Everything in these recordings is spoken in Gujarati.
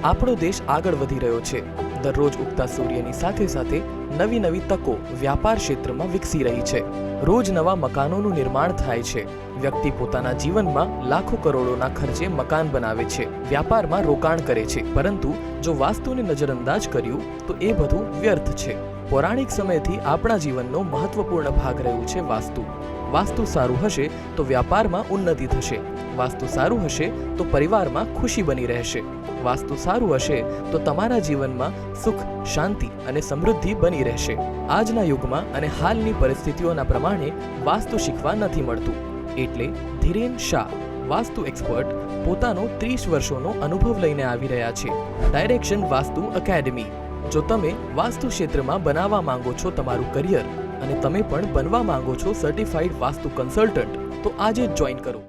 આપણો દેશ આગળ વધી રહ્યો છે. દરરોજ ઉગતા સૂર્યની સાથે સાથે નવી નવી તકો વ્યાપાર ક્ષેત્રમાં વિકસી રહી છે. રોજ નવા મકાનોનું નિર્માણ થાય છે. વ્યક્તિ પોતાના જીવનમાં લાખો કરોડોના ખર્ચે મકાન બનાવે છે, વ્યાપારમાં રોકાણ કરે છે. પરંતુ જો વાસ્તુને નજરઅંદાજ કર્યું તો એ બધું વ્યર્થ છે. પૌરાણિક સમયથી આપણા જીવનનો મહત્વપૂર્ણ ભાગ રહ્યું છે વાસ્તુ. વાસ્તુ સારું હશે તો વ્યાપારમાં ઉન્નતિ થશે. વાસ્તુ સારું હશે તો પરિવારમાં ખુશી બની રહેશે. વાસ્તુ સારું હશે તો તમારા જીવનમાં સુખ, શાંતિ અને સમૃદ્ધિ બની રહેશે. આજના યુગમાં અને હાલની પરિસ્થિતિઓના પ્રમાણે વાસ્તુ શીખવા નથી મળતું. એટલે ધીરેન શાહ, વાસ્તુ એક્સપર્ટ, પોતાનો 30 વર્ષોનો અનુભવ લઈને આવી રહ્યા છે. Direction vastu academy. જો તમે વાસ્તુ ક્ષેત્રમાં બનાવવા માંગો છો તમારું કરિયર અને તમે પણ બનવા માંગો છો સર્ટિફાઈડ વાસ્તુ કન્સલ્ટન્ટ, તો આજે જ જોઈન કરો.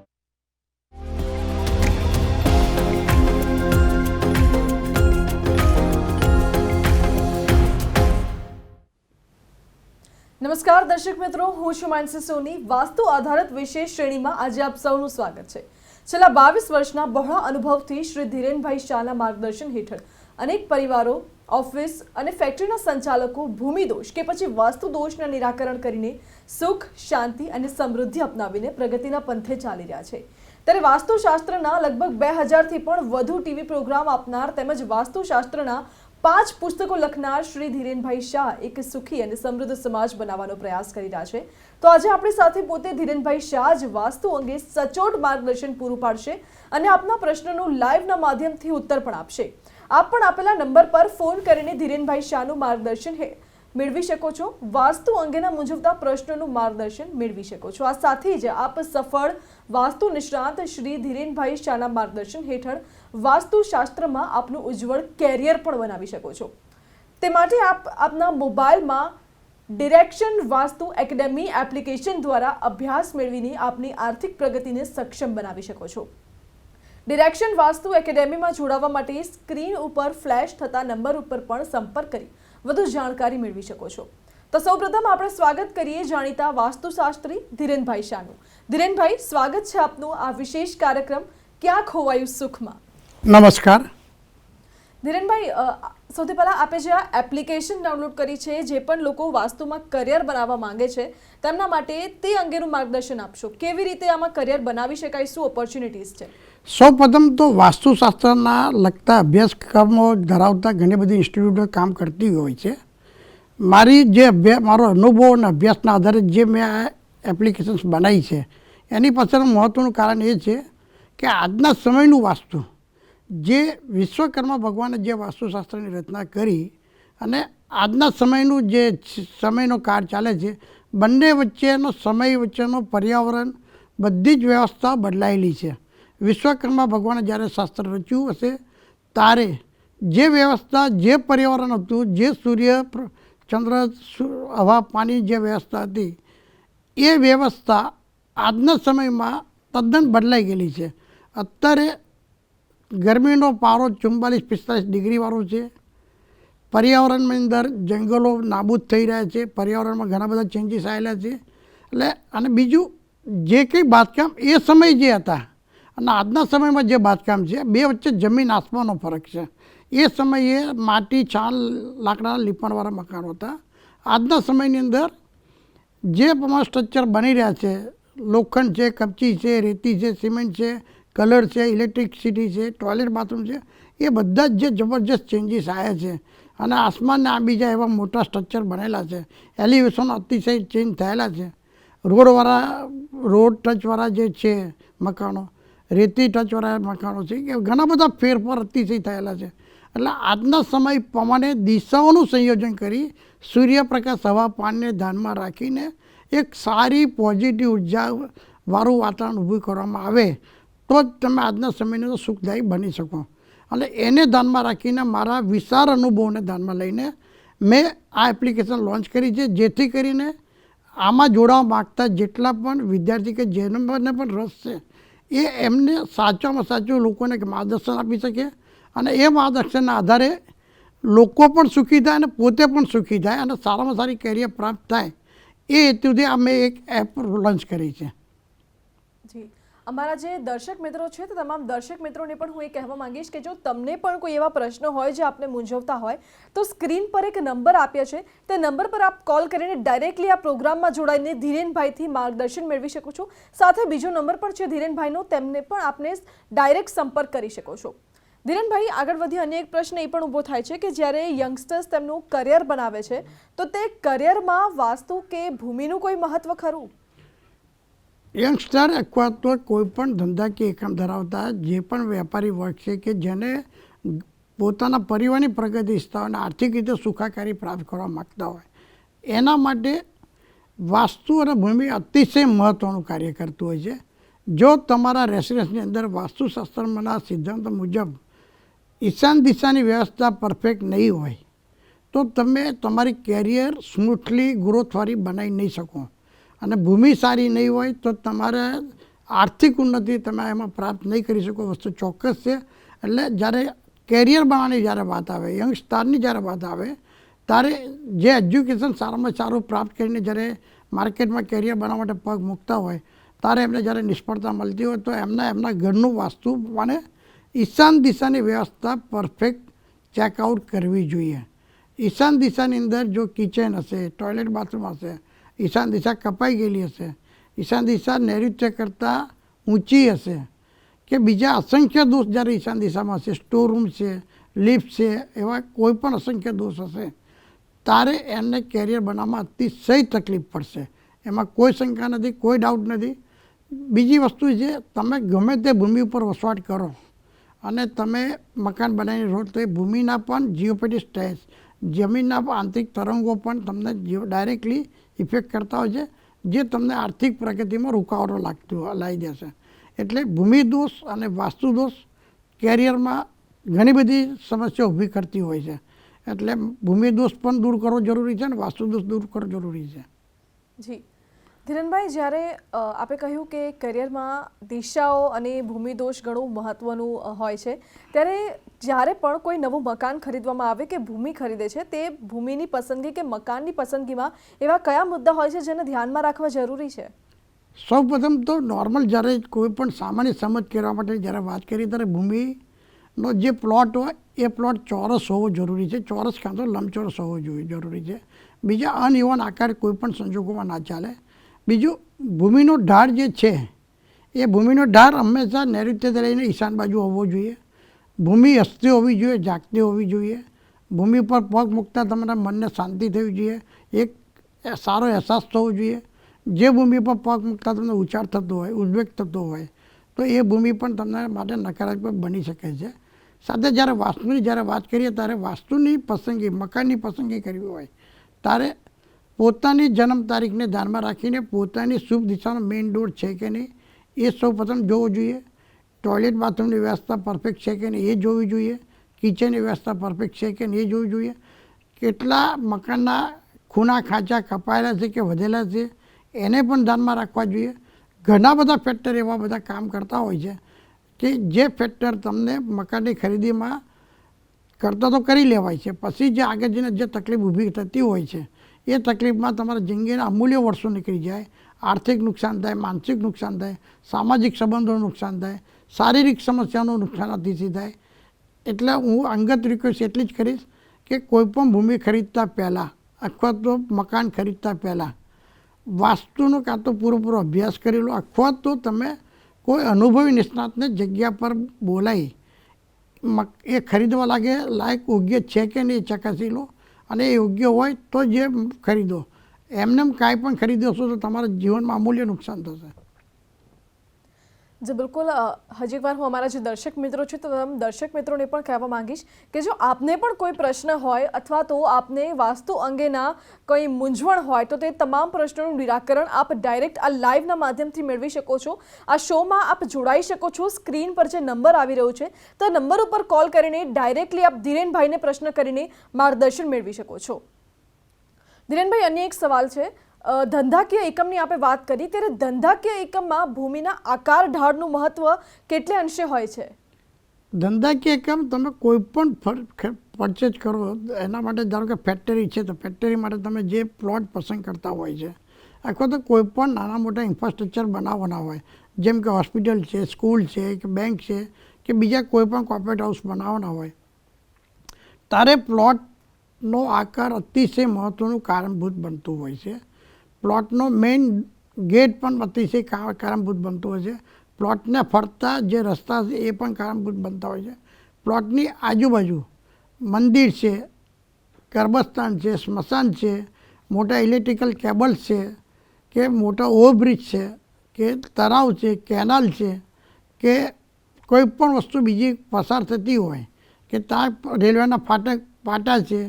નમસ્કાર દર્શક મિત્રો, હું છું માનસી સોની. વાસ્તુ આધારિત વિશેષ શ્રેણીમાં આજે આપ સૌનું સ્વાગત છે. છેલ્લા 22 વર્ષના બહોળા અનુભવથી શ્રી ધીરેનભાઈ શાહના માર્ગદર્શન હેઠળ અનેક પરિવારો, ઓફિસ અને ફેક્ટરીના સંચાલકો ભૂમિદોષ કે પછી વાસ્તુ દોષના નિરાકરણ કરીને સુખ, શાંતિ અને સમૃદ્ધિ અપનાવીને પ્રગતિના પંથે ચાલી રહ્યા છે. ત્યારે વાસ્તુશાસ્ત્રના લગભગ 2000થી પણ વધુ ટીવી પ્રોગ્રામ આપનાર તેમજ વાસ્તુશાસ્ત્રના 5 પુસ્તકો લખનાર શ્રી ધીરેનભાઈ શાહ એક સુખી અને સમૃદ્ધ સમાજ બનાવવાનો પ્રયાસ કરી રહ્યા છે. તો આજે આપણી સાથે પોતે ધીરેનભાઈ શાહ જ વાસ્તુ અંગે સચોટ માર્ગદર્શન પૂરું પાડશે અને આપના પ્રશ્નોનું લાઈવના માધ્યમથી ઉત્તર પણ આપશે. આપ પણ આપેલા નંબર પર ફોન કરીને ધીરેનભાઈ શાહનું માર્ગદર્શન મેળવી શકો છો. વાસ્તુ અંગેના મૂંઝવતા પ્રશ્નોનું માર્ગદર્શન મેળવી શકો છો. આ સાથે જ આપ સફળ વાસ્તુ નિષ્ણાત શ્રી ધીરેનભાઈ શાહના માર્ગદર્શન હેઠળ વાસ્તુશાસ્ત્રમાં આપનું ઉજ્જવળ કેરિયર પણ બનાવી શકો છો. તે માટે આપ આપના મોબાઈલમાં ડિરેક્શન વાસ્તુ એકેડેમી એપ્લિકેશન દ્વારા અભ્યાસ મેળવીને આપની આર્થિક પ્રગતિને સક્ષમ બનાવી શકો છો. ડિરેક્શન વાસ્તુ એકેડેમીમાં જોડાવા માટે સ્ક્રીન ઉપર ફ્લેશ થતા નંબર ઉપર પણ સંપર્ક કરી વધુ જાણકારી મેળવી શકો છો. તો સૌપ્રથમ આપણે સ્વાગત કરીએ જાણીતા વાસ્તુશાસ્ત્રી ધીરેનભાઈ શાહનું. ધીરેનભાઈ, સ્વાગત છે આપનું આ વિશેષ કાર્યક્રમ ક્યાં ખોવાયું સુખમાં. નમસ્કાર ધીરેનભાઈ, સૌથી પહેલાં આપે જે આ એપ્લિકેશન ડાઉનલોડ કરી છે, જે પણ લોકો વાસ્તુમાં કરિયર બનાવવા માંગે છે તેમના માટે તે અંગેનું માર્ગદર્શન આપશો. કેવી રીતે આમાં કરિયર બનાવી શકાય, શું ઓપોર્ચ્યુનિટીઝ છે? સૌપ્રથમ તો વાસ્તુશાસ્ત્રના લગતા અભ્યાસક્રમો ધરાવતા ઘણી બધી ઇન્સ્ટિટ્યૂટો કામ કરતી હોય છે. મારો અનુભવ અને અભ્યાસના આધારે જે મેં આ એપ્લિકેશન્સ બનાવી છે એની પાછળનું મહત્ત્વનું કારણ એ છે કે આજના સમયનું વાસ્તુ, જે વિશ્વકર્મા ભગવાને જે વાસ્તુશાસ્ત્રની રચના કરી અને આજના સમયનું જે સમયનો કાળ ચાલે છે, બંને વચ્ચેનો સમય વચ્ચેનો પર્યાવરણ બધી જ વ્યવસ્થા બદલાયેલી છે. વિશ્વકર્મા ભગવાને જ્યારે શાસ્ત્ર રચ્યું હશે ત્યારે જે વ્યવસ્થા, જે પર્યાવરણ હતું, જે સૂર્ય, ચંદ્ર, હવા, પાણી જે વ્યવસ્થા હતી એ વ્યવસ્થા આજના સમયમાં તદ્દન બદલાઈ ગયેલી છે. અત્યારે ગરમીનો પારો 44-45 ડિગ્રીવાળો છે. પર્યાવરણની અંદર જંગલો નાબૂદ થઈ રહ્યા છે. પર્યાવરણમાં ઘણા બધા ચેન્જીસ આવેલા છે. એટલે અને બીજું જે કંઈ બાંધકામ એ સમય જે હતા અને આજના સમયમાં જે બાંધકામ છે, બે વચ્ચે જમીન આસમાનનો ફરક છે. એ સમયે માટી, છાલ, લાકડાના લીપણવાળા મકાનો હતા. આજના સમયની અંદર જે પ્રમાણે સ્ટ્રક્ચર બની રહ્યા છે, લોખંડ છે, કપચી છે, રેતી છે, સિમેન્ટ છે, કલર છે, ઇલેક્ટ્રિસિટી છે, ટોયલેટ બાથરૂમ છે, એ બધા જ જે જબરજસ્ત ચેન્જીસ આવ્યા છે. અને આસમાનને આ બીજા એવા મોટા સ્ટ્રક્ચર બનેલા છે. એલિવેશન અતિશય ચેન્જ થયેલા છે. રોડ ટચવાળા જે છે મકાનો, રેતી ટચવાળા મકાનો છે, કે ઘણા બધા ફેરફાર અતિશય થયેલા છે. એટલે આજના સમય પ્રમાણે દિશાઓનું સંયોજન કરી સૂર્યપ્રકાશ, હવા, પાણીને ધ્યાનમાં રાખીને એક સારી પોઝિટિવ ઉર્જાવાળું વાતાવરણ ઊભું કરવામાં આવે તો જ તમે આજના સમયને સુખદાયી બની શકો. અને એને ધ્યાનમાં રાખીને મારા વિશાળ અનુભવને ધ્યાનમાં લઈને મેં આ એપ્લિકેશન લોન્ચ કરી છે, જેથી કરીને આમાં જોડાવા માગતા જેટલા પણ વિદ્યાર્થી કે જેને પણ રસ છે એ એમને સાચામાં સાચું લોકોને માર્ગદર્શન આપી શકે અને એ માર્ગદર્શનના આધારે લોકો પણ સુખી થાય અને પોતે પણ સુખી થાય અને સારામાં સારી કેરિયર પ્રાપ્ત થાય, એ હેતુથી અમે એક એપ લોન્ચ કરી છે. જી, અમારા જે દર્શક મિત્રો છે તો તમામ દર્શક મિત્રોને પણ હું એ કહેવા માંગીશ કે જો તમને પણ કોઈ એવા પ્રશ્નો હોય જે આપને મૂંઝવતા હોય તો સ્ક્રીન પર એક નંબર આપ્યો છે તે નંબર પર આપ કોલ કરીને ડાયરેક્ટલી આ પ્રોગ્રામમાં જોડાઈને ધીરેનભાઈથી માર્ગદર્શન મેળવી શકો છો. સાથે બીજો નંબર પણ છે ધીરેનભાઈનો, તેમને પણ આપને ડાયરેક્ટ સંપર્ક કરી શકો છો. ધીરેનભાઈ, આગળ વધી અન્ય એક પ્રશ્ન એ પણ ઊભો થાય છે કે જ્યારે યંગસ્ટર્સ તેમનું કરિયર બનાવે છે તો તે કરિયરમાં વાસ્તુ કે ભૂમિનું કોઈ મહત્વ ખરું? યંગસ્ટર અથવા તો કોઈ પણ ધંધા કે એકમ ધરાવતા જે પણ વેપારી વર્ગ છે કે જેને પોતાના પરિવારની પ્રગતિ ઈચ્છતા હોય અને આર્થિક રીતે સુખાકારી પ્રાપ્ત કરવા માગતા હોય, એના માટે વાસ્તુ અને ભૂમિ અતિશય મહત્ત્વનું કાર્ય કરતું હોય છે. જો તમારા રેસિડન્સની અંદર વાસ્તુશાસ્ત્રના સિદ્ધાંતો મુજબ ઈશાન દિશાની વ્યવસ્થા પરફેક્ટ નહીં હોય તો તમે તમારી કેરિયર સ્મૂથલી ગ્રોથવાળી બનાવી નહીં શકો. અને ભૂમિ સારી નહીં હોય તો તમારે આર્થિક ઉન્નતિ તમે એમાં પ્રાપ્ત નહીં કરી શકો, વસ્તુ ચોક્કસ છે. એટલે જ્યારે કેરિયર બનાવવાની જ્યારે વાત આવે, યંગ સ્ટારની જ્યારે વાત આવે, ત્યારે જે એજ્યુકેશન સારામાં સારું પ્રાપ્ત કરીને જ્યારે માર્કેટમાં કેરિયર બનાવવા માટે પગ મૂકતા હોય ત્યારે એમને જ્યારે નિષ્ફળતા મળતી હોય તો એમના ઘરનું વાસ્તુ અને ઈશાન દિશાની વ્યવસ્થા પરફેક્ટ ચેકઆઉટ કરવી જોઈએ. ઈશાન દિશાની અંદર જો કિચન હશે, ટોયલેટ બાથરૂમ હશે, ઈશાન દિશા કપાઈ ગયેલી હશે, ઈશાન દિશા નૈઋત્ય કરતાં ઊંચી હશે કે બીજા અસંખ્ય દોષ જ્યારે ઈશાન દિશામાં હશે, સ્ટોર રૂમ છે, લિફ્ટ છે, એવા કોઈ પણ અસંખ્ય દોષ હશે ત્યારે એમને કેરિયર બનાવવામાં અતિશય તકલીફ પડશે. એમાં કોઈ શંકા નથી, કોઈ ડાઉટ નથી. બીજી વસ્તુ છે, તમે ગમે તે ભૂમિ ઉપર વસવાટ કરો અને તમે મકાન બનાવીને રહો તો એ ભૂમિના પણ જીઓપેટિક સ્ટ્રેસ, જમીનના આંતરિક તરંગો પણ તમને ડાયરેક્ટલી ઇફેક્ટ કરતા હોય છે, જે તમને આર્થિક પ્રગતિમાં રૂકાવટો લાવી દેશે. એટલે ભૂમિ દોષ અને વાસ્તુ દોષ કેરિયરમાં ઘણી બધી સમસ્યાઓ ઊભી કરતી હોય છે. એટલે ભૂમિ દોષ પણ દૂર કરવો જરૂરી છે અને વાસ્તુ દોષ દૂર કરવો જરૂરી છે. જી ધીરેનભાઈ, જ્યારે આપે કહ્યું કે કરિયરમાં દિશાઓ અને ભૂમિ દોષ ઘણું મહત્વનું હોય છે, ત્યારે જ્યારે પણ કોઈ નવું મકાન ખરીદવામાં આવે કે ભૂમિ ખરીદે છે તે ભૂમિની પસંદગી કે મકાનની પસંદગીમાં એવા કયા મુદ્દા હોય છે જેને ધ્યાનમાં રાખવા જરૂરી છે? સૌપ્રથમ તો નોર્મલ જ્યારે કોઈ પણ સામાન્ય સમજ કરવા માટે જ્યારે વાત કરીએ ત્યારે ભૂમિનો જે પ્લોટ હોય એ પ્લોટ ચોરસ હોવો જરૂરી છે, ચોરસ કાં તો લંબચોરસ હોવો જરૂરી છે. બીજા અનઇવન આકાર કોઈ પણ સંજોગોમાં ના ચાલે. બીજું, ભૂમિનો ઢાળ જે છે એ ભૂમિનો ઢાળ હંમેશા નૈઋત્યથી લઈને ઈશાન બાજુ હોવો જોઈએ. ભૂમિ હસતી હોવી જોઈએ, જાગતી હોવી જોઈએ. ભૂમિ પર પગ મૂકતા તમારા મનને શાંતિ થવી જોઈએ, એક સારો અહેસાસ થવો જોઈએ. જે ભૂમિ પર પગ મૂકતા તમને ઉછાળ થતો હોય, ઉદ્વેગ થતો હોય તો એ ભૂમિ પણ તમને માટે નકારાત્મક બની શકે છે. સાથે જ્યારે વાસ્તુની જ્યારે વાત કરીએ ત્યારે વાસ્તુની પસંદગી, મકાનની પસંદગી કરવી હોય ત્યારે પોતાની જન્મ તારીખને ધ્યાનમાં રાખીને પોતાની શુભ દિશાનો મેઇન ડોર છે કે નહીં એ સૌ પ્રથમ જોવું જોઈએ. ટોયલેટ બાથરૂમની વ્યવસ્થા પરફેક્ટ છે કે નહીં એ જોવી જોઈએ. કિચનની વ્યવસ્થા પરફેક્ટ છે કે નહીં એ જોવી જોઈએ. કેટલા મકાનના ખૂણા ખાંચા કપાયેલા છે કે વધેલા છે એને પણ ધ્યાનમાં રાખવા જોઈએ. ઘણા બધા ફેક્ટર એવા બધા કામ કરતા હોય છે કે જે ફેક્ટર તમને મકાનની ખરીદીમાં કરતા તો કરી લેવાય છે, પછી જે આગળ જઈને જે તકલીફ ઊભી થતી હોય છે એ તકલીફમાં તમારા જિંદગીના અમૂલ્ય વર્ષો નીકળી જાય. આર્થિક નુકસાન થાય, માનસિક નુકસાન થાય, સામાજિક સંબંધોનું નુકસાન થાય, શારીરિક સમસ્યાનું નુકસાન અતિશય થાય. એટલે હું અંગત રિક્વેસ્ટ એટલી જ કરીશ કે કોઈપણ ભૂમિ ખરીદતા પહેલાં અથવા તો મકાન ખરીદતા પહેલાં વાસ્તુનો કાં તો પૂરેપૂરો અભ્યાસ કરી લો અથવા તો તમે કોઈ અનુભવી નિષ્ણાતને જગ્યા પર બોલાવી એ ખરીદવા લાયક યોગ્ય છે કે નહીં ચકાસી લો અને એ યોગ્ય હોય તો જે ખરીદો. એમને કાંઈ પણ ખરીદો છો તો તમારા જીવનમાં અમૂલ્ય નુકસાન થશે. જે બિલકુલ હજી એકવાર હું અમારા જે દર્શક મિત્રો છે તો દર્શક મિત્રોને પણ કહેવા માંગીશ કે જો આપને પણ કોઈ પ્રશ્ન હોય અથવા તો આપને વાસ્તુ અંગેના કોઈ મૂંઝવણ હોય તો તે તમામ પ્રશ્નોનું નિરાકરણ આપ ડાયરેક્ટ આ લાઈવના માધ્યમથી મેળવી શકો છો. આ શોમાં આપ જોડાઈ શકો છો. સ્ક્રીન પર જે નંબર આવી રહ્યો છે તો નંબર ઉપર કોલ કરીને ડાયરેક્ટલી આપ ધીરેનભાઈને પ્રશ્ન કરીને માર્ગદર્શન મેળવી શકો છો. ધીરેનભાઈ, અન્ય એક સવાલ છે. ધંધાકીય એકમની આપણે વાત કરી ત્યારે ધંધાકીય એકમમાં ભૂમિના આકાર ઢાળનું મહત્વ કેટલે અંશે હોય છે? ધંધાકીય એકમ તમે કોઈ પણ પરચેજ કરો એના માટે ધારો કે ફેક્ટરી છે તો ફેક્ટરી માટે તમે જે પ્લોટ પસંદ કરતા હોય છે અથવા તો કોઈ પણ નાના મોટા ઇન્ફ્રાસ્ટ્રક્ચર બનાવવાના હોય જેમ કે હોસ્પિટલ છે, સ્કૂલ છે કે બેંક છે કે બીજા કોઈ પણ કોર્પોરેટ હાઉસ બનાવવાના હોય ત્યારે પ્લોટનો આકાર અતિશય મહત્ત્વનું કારણભૂત બનતું હોય છે. પ્લોટનો મેઇન ગેટ પણ અતિશય કારણભૂત બનતું હોય છે. પ્લોટને ફરતા જે રસ્તા છે એ પણ કારણભૂત બનતા હોય છે. પ્લોટની આજુબાજુ મંદિર છે, ગર્ભસ્થાન છે, સ્મશાન છે, મોટા ઇલેક્ટ્રિકલ કેબલ્સ છે કે મોટા ઓવરબ્રિજ છે કે તળાવ છે, કેનાલ છે કે કોઈ પણ વસ્તુ બીજી પસાર થતી હોય કે ત્યાં રેલવેના પાટા છે,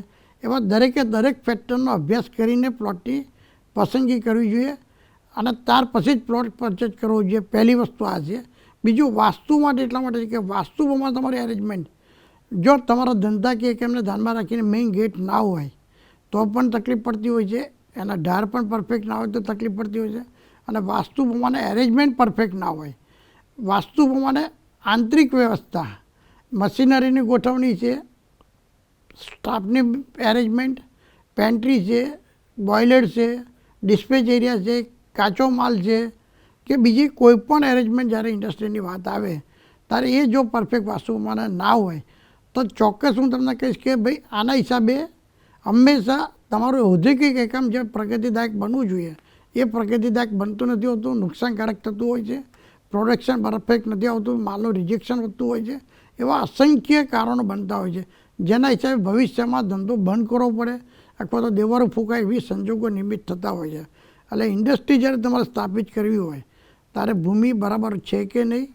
એવા દરેકે દરેક ફેક્ટરનો અભ્યાસ કરીને પ્લોટની પસંદગી કરવી જોઈએ અને ત્યાર પછી જ પ્લોટ પરચેસ કરવો જોઈએ. પહેલી વસ્તુ આ છે. બીજું વાસ્તુ માટે એટલા માટે છે કે વાસ્તુમાં તમારી અરેન્જમેન્ટ જો તમારા ધંધા કે એમને ધ્યાનમાં રાખીને મેઇન ગેટ ના હોય તો પણ તકલીફ પડતી હોય છે, એના ઢાર પણ પરફેક્ટ ના હોય તો તકલીફ પડતી હોય છે અને વાસ્તુ પ્રમાણે એરેન્જમેન્ટ પરફેક્ટ ના હોય. વાસ્તુ પ્રમાણે આંતરિક વ્યવસ્થા, મશીનરીની ગોઠવણી છે, સ્ટાફની એરેન્જમેન્ટ, પેન્ટ્રી છે, બોઇલર છે, ડિસ્પેચ એરિયા છે, કાચો માલ છે કે બીજી કોઈ પણ એરેન્જમેન્ટ જ્યારે ઇન્ડસ્ટ્રીની વાત આવે ત્યારે એ જો પરફેક્ટ વાસ્તુ પ્રમાણે ના હોય તો ચોક્કસ હું તમને કહીશ કે ભાઈ આના હિસાબે હંમેશા તમારું ઔદ્યોગિક એકમ જે પ્રગતિદાયક બનવું જોઈએ એ પ્રગતિદાયક બનતું નથી હોતું, નુકસાનકારક થતું હોય છે, પ્રોડક્શન પરફેક્ટ નથી આવતું, માલનું રિજેક્શન વધતું હોય છે. એવા અસંખ્ય કારણો બનતા હોય છે જેના હિસાબે ભવિષ્યમાં ધંધો બંધ કરવો પડે અથવા તો દેવારો ફૂંકાય એવી સંજોગો નિમિત્ત થતા હોય છે. એટલે ઇન્ડસ્ટ્રી જ્યારે તમારે સ્થાપિત કરવી હોય ત્યારે ભૂમિ બરાબર છે કે નહીં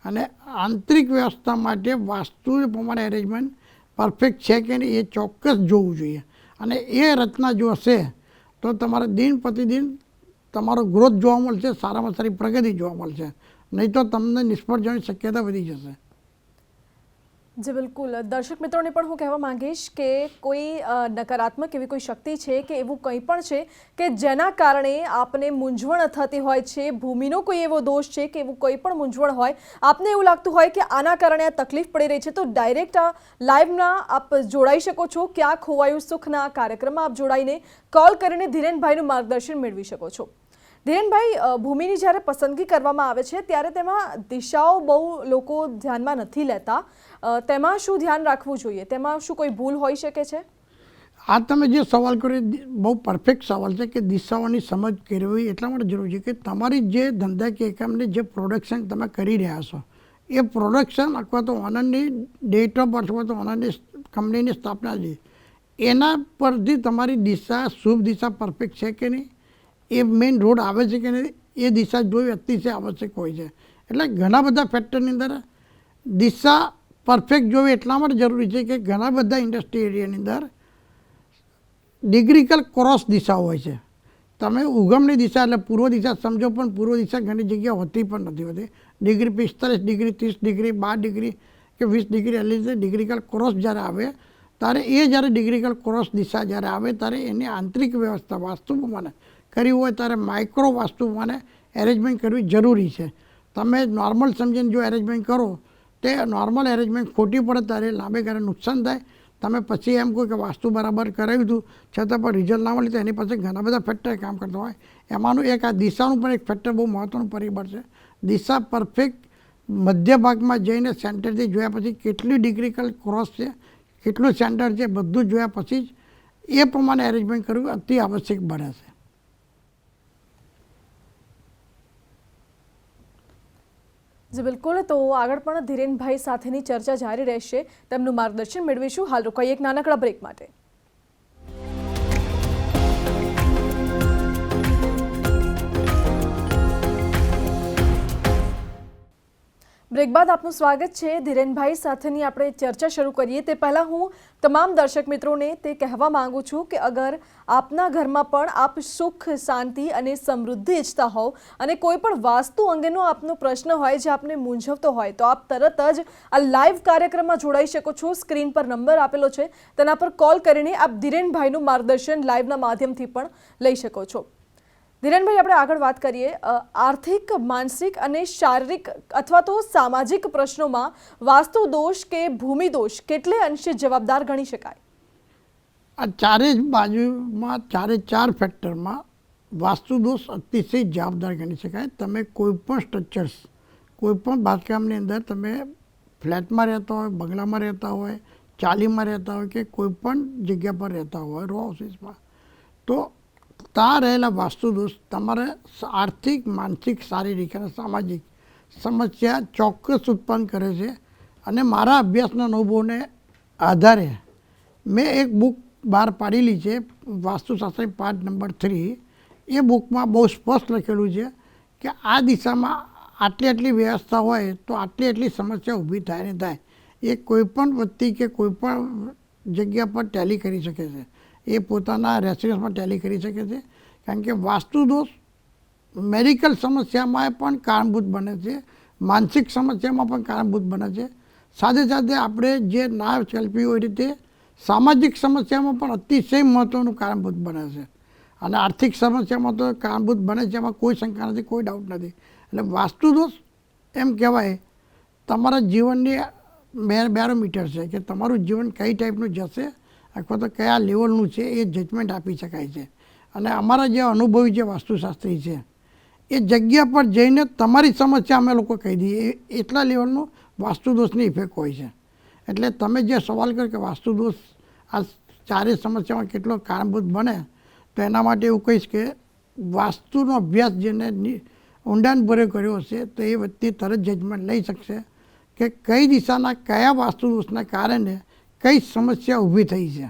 અને આંતરિક વ્યવસ્થા માટે વાસ્તુ પ્રમાણે એરેન્જમેન્ટ પરફેક્ટ છે કે નહીં એ ચોક્કસ જોવું જોઈએ અને એ રચના જો હશે તો તમારે દિન પ્રતિદિન તમારો ગ્રોથ જોવા મળશે, સારામાં સારી પ્રગતિ જોવા મળશે. નહીં તો તમને નિષ્ફળ જવાની શક્યતા વધી જશે. જી બિલકુલ. દર્શક મિત્રોને પણ હું કહેવા માંગીશ કે કોઈ નકારાત્મક એવી કોઈ શક્તિ છે કે એવું કંઈ પણ છે કે જેના કારણે આપને મૂંઝવણ થતી હોય છે, ભૂમિનો કોઈ એવો દોષ છે કે એવું કોઈ પણ મૂંઝવણ હોય, આપને એવું લાગતું હોય કે આના કારણે આ તકલીફ પડી રહી છે, તો ડાયરેક્ટ લાઈવમાં આપ જોડાઈ શકો છો. ક્યાં ખોવાયું સુખના કાર્યક્રમમાં આપ જોડાઈને કોલ કરીને ધીરેનભાઈનું માર્ગદર્શન મેળવી શકો છો. ધીરેનભાઈ, ભૂમિની જ્યારે પસંદગી કરવામાં આવે છે ત્યારે તેમાં દિશાઓ બહુ લોકો ધ્યાનમાં નથી લેતા, તેમાં શું ધ્યાન રાખવું જોઈએ? તેમાં શું કોઈ ભૂલ હોઈ શકે છે? આ તમે જે સવાલ કર્યો બહુ પરફેક્ટ સવાલ છે કે દિશાઓની સમજ કરવી એટલા માટે જરૂરી છે કે તમારી જે ધંધાકીય એકમને જે પ્રોડક્શન તમે કરી રહ્યા છો એ પ્રોડક્શન અથવા તો ઓનરની ડેટ ઓફ બર્થ અથવા તો ઓનરની કંપનીની સ્થાપના છે એના પરથી તમારી દિશા, શુભ દિશા પરફેક્ટ છે કે નહીં, એ મેઇન રોડ આવે છે કે નહીં, એ દિશા જોવી અતિશય આવશ્યક હોય છે. એટલે ઘણા બધા ફેક્ટરની અંદર દિશા પરફેક્ટ જોવી એટલા માટે જરૂરી છે કે ઘણા બધા ઇન્ડસ્ટ્રી એરિયાની અંદર ડિગ્રીકલ ક્રોસ દિશા હોય છે. તમે ઉગમની દિશા એટલે પૂર્વ દિશા સમજો પણ પૂર્વ દિશા ઘણી જગ્યાએ હોતી પણ નથી હોતી. ડિગ્રી 45 ડિગ્રી, 30 ડિગ્રી, 12 ડિગ્રી કે 20 ડિગ્રી એટલે રીતે ડિગ્રીકલ ક્રોસ જ્યારે આવે ત્યારે એ જ્યારે ડિગ્રીકલ ક્રોસ દિશા જ્યારે આવે ત્યારે એની આંતરિક વ્યવસ્થા વાસ્તુ પ્રમાણે કરવી હોય ત્યારે માઇક્રો વાસ્તુ પ્રમાણે એરેન્જમેન્ટ કરવી જરૂરી છે. તમે નોર્મલ સમજીને જો એરેન્જમેન્ટ કરો તે નોર્મલ એરેન્જમેન્ટ ખોટી પડે ત્યારે લાંબે ગાળે નુકસાન થાય. તમે પછી એમ કહો કે વાસ્તુ બરાબર કરાવ્યું હતું છતાં પણ રિઝલ્ટ ના મળે તો એની પાસે ઘણા બધા ફેક્ટર કામ કરતા હોય. એમાંનું એક આ દિશાનું પણ એક ફેક્ટર બહુ મહત્ત્વનું પરિબળ છે. દિશા પરફેક્ટ મધ્ય ભાગમાં જઈને સેન્ટરથી જોયા પછી કેટલી ડિગ્રીકલ ક્રોસ છે, કેટલું સેન્ટર છે, બધું જોયા પછી જ એ પ્રમાણે એરેન્જમેન્ટ કરવું અતિ આવશ્યક બને છે. જી બિલકુલ. તો આગળ પણ ધીરેનભાઈ સાથેની ચર્ચા જારી રહેશે, તેમનું માર્ગદર્શન મેળવીશું. હાલ રોકાઈએ એક નાનકડા બ્રેક માટે. બ્રેક બાદ આપનું સ્વાગત છે. ધીરેનભાઈ સાથેની આપણે ચર્ચા શરૂ કરીએ તે પહેલાં હું તમામ દર્શક મિત્રોને તે કહેવા માંગુ છું કે અગર આપના ઘરમાં પણ આપ સુખ, શાંતિ અને સમૃદ્ધિ ઈચ્છતા હોવ અને કોઈ પણ વાસ્તુ અંગેનો આપનો પ્રશ્ન હોય જે આપને મૂંઝવતો હોય તો આપ તરત જ આ લાઈવ કાર્યક્રમમાં જોડાઈ શકો છો. સ્ક્રીન પર નંબર આપેલો છે, તેના પર કોલ કરીને આપ ધીરેનભાઈનું માર્ગદર્શન લાઈવના માધ્યમથી પણ લઈ શકો છો. ધીરેનભાઈ, આપણે આગળ વાત કરીએ. આર્થિક, માનસિક અને શારીરિક અથવા તો સામાજિક પ્રશ્નોમાં વાસ્તુ દોષ કે ભૂમિ દોષ કેટલે અંશે જવાબદાર ગણી શકાય? આ ચારે જ બાજુમાં ચારે ચાર ફેક્ટરમાં વાસ્તુ દોષ અતિશય જવાબદાર ગણી શકાય. તમે કોઈ પણ સ્ટ્રક્ચર્સ, કોઈ પણ બાંધકામની અંદર તમે ફ્લેટમાં રહેતા હોય, બંગલામાં રહેતા હોય, ચાલીમાં રહેતા હોય કે કોઈ પણ જગ્યા પર રહેતા હોય, રો હાઉસીસમાં, તો ત્યાં રહેલા વાસ્તુ દોષ તમારે આર્થિક, માનસિક, શારીરિક અને સામાજિક સમસ્યા ચોક્કસ ઉત્પન્ન કરે છે. અને મારા અભ્યાસના અનુભવને આધારે મેં એક બુક બહાર પાડેલી છે, વાસ્તુશાસ્ત્રી પાર્ટ નંબર 3. એ બુકમાં બહુ સ્પષ્ટ લખેલું છે કે આ દિશામાં આટલી વ્યવસ્થા હોય તો આટલી સમસ્યા ઊભી થાય ને થાય. એ કોઈ પણ વ્યક્તિ કે કોઈ પણ જગ્યા પર ટેલી કરી શકે છે. એ પોતાના રેસિડન્સમાં ટેલી કરી શકે છે. કારણ કે વાસ્તુ દોષ મેડિકલ સમસ્યામાં પણ કારણભૂત બને છે, માનસિક સમસ્યામાં પણ કારણભૂત બને છે. સાથે સાથે આપણે જે ના કલ્પ્યું હોય રીતે સામાજિક સમસ્યામાં પણ અતિશય મહત્ત્વનું કારણભૂત બને છે. અને આર્થિક સમસ્યામાં તો કારણભૂત બને છે, એમાં કોઈ શંકા નથી, કોઈ ડાઉટ નથી. એટલે વાસ્તુ દોષ એમ કહેવાય તમારા જીવનની બેરોમીટર છે કે તમારું જીવન કઈ ટાઈપનું જશે અથવા તો કયા લેવલનું છે એ જજમેન્ટ આપી શકાય છે. અને અમારા જે અનુભવી જે વાસ્તુશાસ્ત્રી છે એ જગ્યા પર જઈને તમારી સમસ્યા અમે લોકો કહી દઈએ, એટલા લેવલનું વાસ્તુ દોષની ઇફેક્ટ હોય છે. એટલે તમે જે સવાલ કર્યો કે વાસ્તુ દોષ આ ચારેય સમસ્યામાં કેટલો કારણભૂત બને, તો એના માટે એવું કહીશ કે વાસ્તુનો અભ્યાસ જેને ઊંડાણભર્યો કર્યો હશે તો એ વ્યક્તિ તરત જજમેન્ટ લઈ શકશે કે કઈ દિશાના કયા વાસ્તુ દોષના કારણે કઈ સમસ્યા ઊભી થઈ છે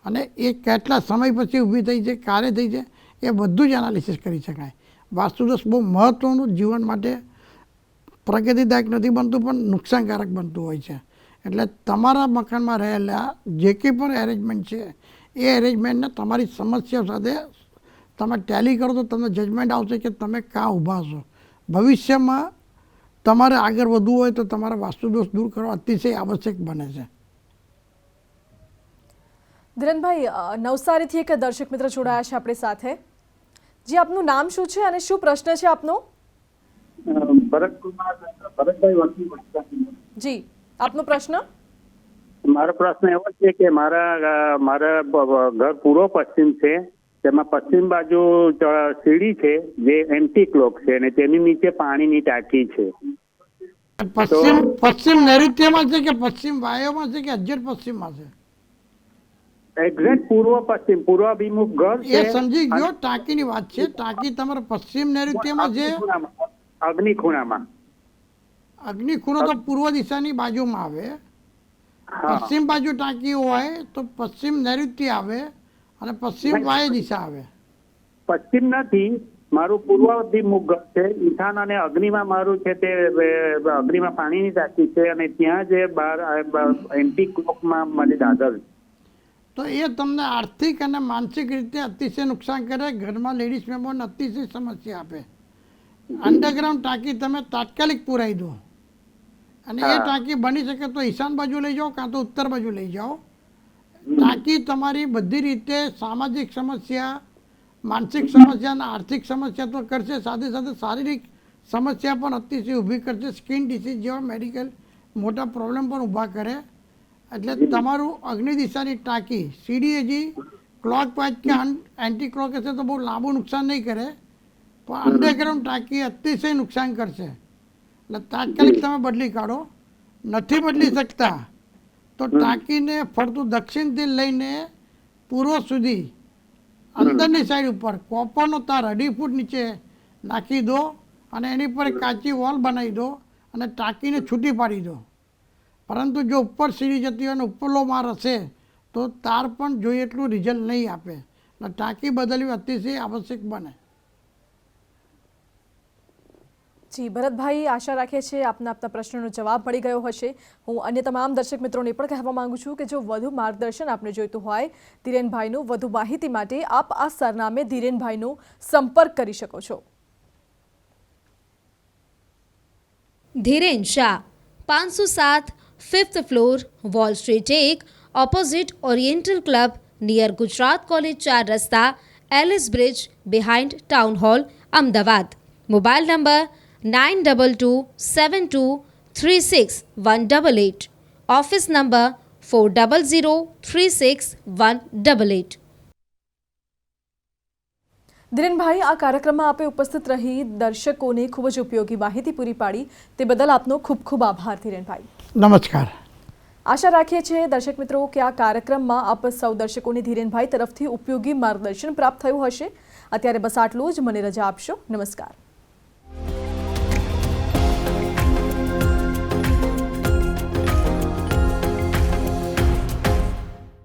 અને એ કેટલા સમય પછી ઊભી થઈ છે, ક્યારે થઈ છે, એ બધું જ એનાલિસિસ કરી શકાય. વાસ્તુદોષ બહુ મહત્ત્વનું જીવન માટે પ્રગતિદાયક નથી બનતું પણ નુકસાનકારક બનતું હોય છે. એટલે તમારા મકાનમાં રહેલા જે કંઈ પણ એરેન્જમેન્ટ છે એ એરેન્જમેન્ટને તમારી સમસ્યાઓ સાથે તમે ટેલી કરો તો તમને જજમેન્ટ આવશે કે તમે ક્યાં ઊભા છો. ભવિષ્યમાં તમારે આગળ વધવું હોય તો તમારા વાસ્તુદોષ દૂર કરવા અતિશય આવશ્યક બને છે. ધીરેનભાઈ, નવસારીથી એક દર્શક મિત્ર જોડાયા છે આપણી સાથે. જી, આપનું નામ શું છે અને શું પ્રશ્ન છે આપનો? જી, આપનો પ્રશ્ન? મારો પ્રશ્ન એવો છે કે મારા ઘર પૂર્વ પશ્ચિમ છે, તેમાં પશ્ચિમ બાજુ સીડી છે જે એન્ટી ક્લોક છે અને તેની નીચે પાણીની ટાંકી છે. પશ્ચિમ નૈઋત્યમાં છે કે પશ્ચિમ વાયુમાં છે કે અજ્જર પશ્ચિમમાં છે? એક્ઝેક્ટ પૂર્વ અભિમુખ ઘર છે. એ સમજી ગયો, ટાંકીની વાત છે. ટાંકી તમારા પશ્ચિમ નૈઋત્યમાં છે? અગ્નિખૂણામાં. અગ્નિખૂણો તો પૂર્વ દિશાની બાજુમાં આવે. પશ્ચિમ બાજુ ટાંકી હોય તો પશ્ચિમ નૈઋત્ય આવે અને પશ્ચિમ વાયુ દિશા આવે. પશ્ચિમ નથી, મારું પૂર્વ અભિમુખ ઘર છે. ઈશાન અને અગ્નિમાં મારું છે તે અગ્નિમાં પાણીની ટાંકી છે અને ત્યાં જે બહાર એન્ટી ક્લોકમાં મારી દાદર. તો એ તમને આર્થિક અને માનસિક રીતે અતિશય નુકસાન કરે, ઘરમાં લેડીઝ મેમ્બરને અતિશય સમસ્યા આપે. અંડરગ્રાઉન્ડ ટાંકી તમે તાત્કાલિક પુરાઈ દો અને એ ટાંકી બની શકે તો ઈશાન બાજુ લઈ જાઓ કાં તો ઉત્તર બાજુ લઈ જાઓ. ટાંકી તમારી બધી રીતે સામાજિક સમસ્યા, માનસિક સમસ્યા અને આર્થિક સમસ્યા તો કરશે, સાથે સાથે શારીરિક સમસ્યા પણ અતિશય ઊભી કરશે. સ્કિન ડિસીઝ જેવા મેડિકલ મોટા પ્રોબ્લેમ પણ ઊભા કરે. એટલે તમારું અગ્નિ દિશાની ટાંકી સીડી હજી ક્લોક વાઇઝ કે એન્ટી ક્લોક હશે તો બહુ લાંબુ નુકસાન નહીં કરે, પણ અંડરગ્રાઉન્ડ ટાંકી અતિશય નુકસાન કરશે. એટલે તાત્કાલિક તમે બદલી કાઢો. નથી બદલી શકતા તો ટાંકીને ફરતું દક્ષિણથી લઈને પૂર્વ સુધી અંદરની સાઈડ ઉપર કોપરનો તાર 2.5 ફૂટ નીચે નાખી દો અને એની પર કાચી વોલ બનાવી દો અને ટાંકીને છૂટી પાડી દો. પરંતુ જો ઉપર સીડી જતી હોય અને ઉપરનો માર હશે તો તાર પણ જોઈએ એટલું રિઝલ્ટ નહીં આપે. એટલે ટાંકી બદલવી અતિશય આવશ્યક બને. જી ભરતભાઈ, આશા રાખીએ છીએ આપના પ્રશ્નનો જવાબ મળી ગયો હશે. હું અન્ય તમામ દર્શક મિત્રોને પણ કહેવા માંગુ છું કે જો વધુ માર્ગદર્શન આપને જોઈતું હોય ધીરેનભાઈનું, વધુ માહિતી માટે આપ આ સરનામે ધીરેનભાઈનો સંપર્ક કરી શકો છો. Dhiren Shah, 507 5th floor, Wall Street 1, opposite Oriental Club, near Gujarat College 4 રસ્તા, Ellis Bridge, behind Town Hall, Ahmedabad. Mobile number 9272361188. Office number 40036188. Dhirenbhai, આ કાર્યક્રમમાં આપે ઉપસ્થિત રહી દર્શકોને ખૂબ જ ઉપયોગી માહિતી પૂરી પાડી તે બદલ આપનો ખૂબ ખૂબ આભાર ધીરેનભાઈ. નમસ્કાર. આશા રાખીએ છીએ દર્શક મિત્રો કે આ કાર્યક્રમમાં આપ સૌ દર્શકોને ધીરેનભાઈ તરફથી ઉપયોગી માર્ગદર્શન પ્રાપ્ત થયું હશે. અત્યારે બસ આટલું જ. મને રજા આપશો. નમસ્કાર.